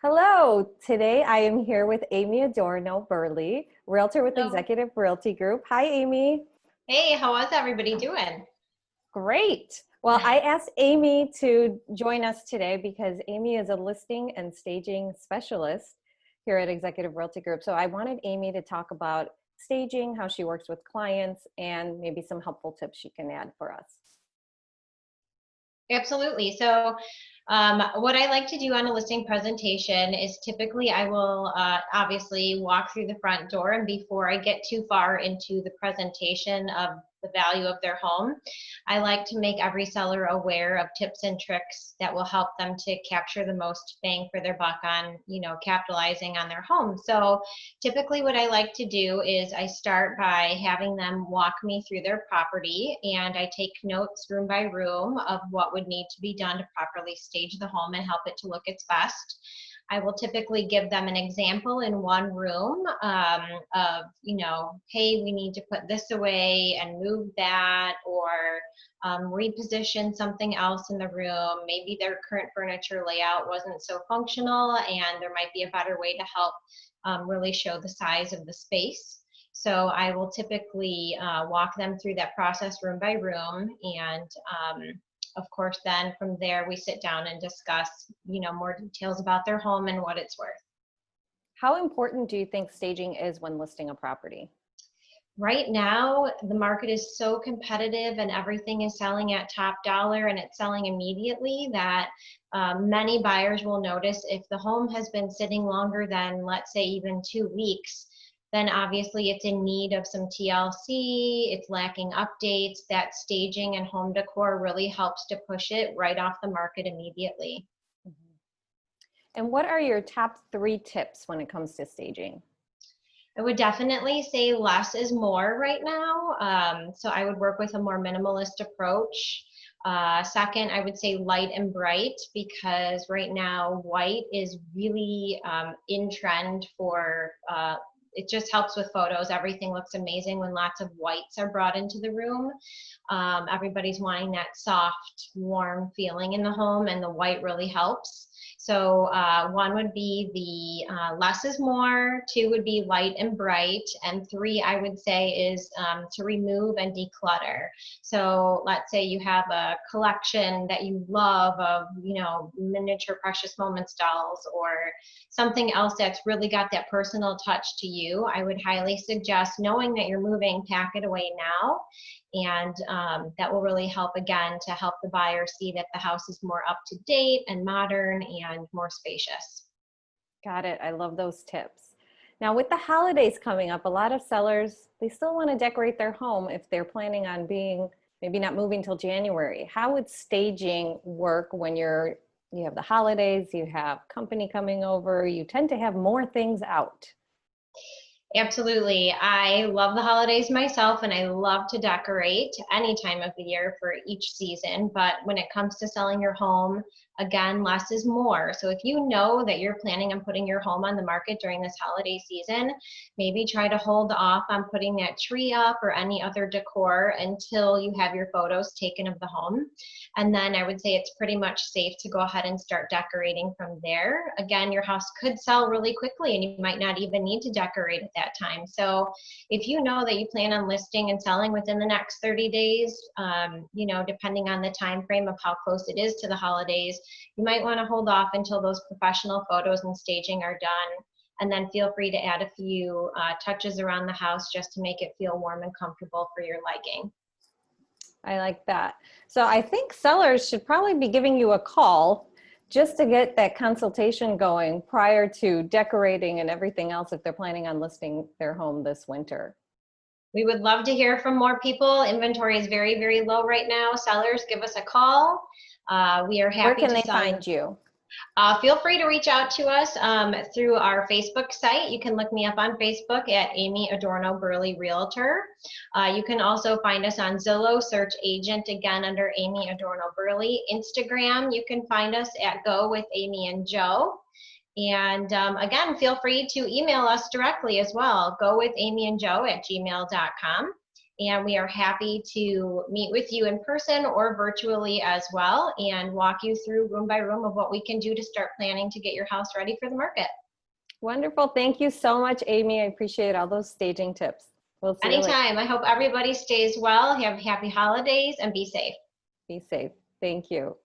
Hello, today I am here with Amy Adorno-Burley, Realtor with Hello. Executive Realty Group. Hi, Amy. Hey, how is everybody doing? Great. Well, I asked Amy to join us today because Amy is a listing and staging specialist here at Executive Realty Group. So I wanted Amy to talk about staging, how she works with clients, and maybe some helpful tips she can add for us. Absolutely. So what I like to do on a listing presentation is typically I will obviously walk through the front door, and before I get too far into the presentation of the value of their home, I like to make every seller aware of tips and tricks that will help them to capture the most bang for their buck on, capitalizing on their home. So typically what I like to do is I start by having them walk me through their property, and I take notes room by room of what would need to be done to properly stage the home and help it to look its best. I will typically give them an example in one room of, hey, we need to put this away and move that, or reposition something else in the room. Maybe their current furniture layout wasn't so functional, and there might be a better way to help really show the size of the space. So I will typically walk them through that process room by room, and of course, then from there we sit down and discuss, more details about their home and what it's worth. How important do you think staging is when listing a property? Right now, the market is so competitive and everything is selling at top dollar and it's selling immediately that many buyers will notice if the home has been sitting longer than, let's say, even 2 weeks, then obviously it's in need of some TLC, it's lacking updates. That staging and home decor really helps to push it right off the market immediately. Mhm. And what are your top 3 tips when it comes to staging? I would definitely say less is more right now. So I would work with a more minimalist approach. Second, I would say light and bright, because right now white is really in trend for, it just helps with photos. Everything looks amazing when lots of whites are brought into the room. Everybody's wanting that soft, warm feeling in the home, and the white really helps. So one would be the less is more, 2 would be light and bright, and 3 I would say is to remove and declutter. So let's say you have a collection that you love of, miniature precious moments dolls or something else that's really got that personal touch to you. I would highly suggest, knowing that you're moving, pack it away now. And that will really help, again, to help the buyer see that the house is more up to date and modern and more spacious. Got it. I love those tips. Now, with the holidays coming up, a lot of sellers, they still want to decorate their home if they're planning on being, maybe not moving till January. How would staging work when you have the holidays, you have company coming over, you tend to have more things out? Absolutely. I love the holidays myself, and I love to decorate any time of the year for each season. But when it comes to selling your home, again, less is more. So if you know that you're planning on putting your home on the market during this holiday season, maybe try to hold off on putting that tree up or any other decor until you have your photos taken of the home. And then I would say it's pretty much safe to go ahead and start decorating from there. Again, your house could sell really quickly and you might not even need to decorate at that time. So if you know that you plan on listing and selling within the next 30 days, depending on the time frame of how close it is to the holidays, you might want to hold off until those professional photos and staging are done. And then feel free to add a few touches around the house just to make it feel warm and comfortable for your liking. I like that. So I think sellers should probably be giving you a call just to get that consultation going prior to decorating and everything else if they're planning on listing their home this winter. We would love to hear from more people. Inventory is very, very low right now. Sellers, give us a call. We are happy Where can to they sell. find you? Feel free to reach out to us through our Facebook site. You can look me up on Facebook at Amy Adorno-Burley Realtor. You can also find us on Zillow, search agent, again under Amy Adorno-Burley. Instagram, you can find us at Go with Amy and Joe. And again, feel free to email us directly as well, gowithamyandjoe@gmail.com. And we are happy to meet with you in person or virtually as well and walk you through room by room of what we can do to start planning to get your house ready for the market. Wonderful. Thank you so much, Amy. I appreciate all those staging tips. We'll see you later. Anytime. I hope everybody stays well, have happy holidays, and be safe. Be safe. Thank you.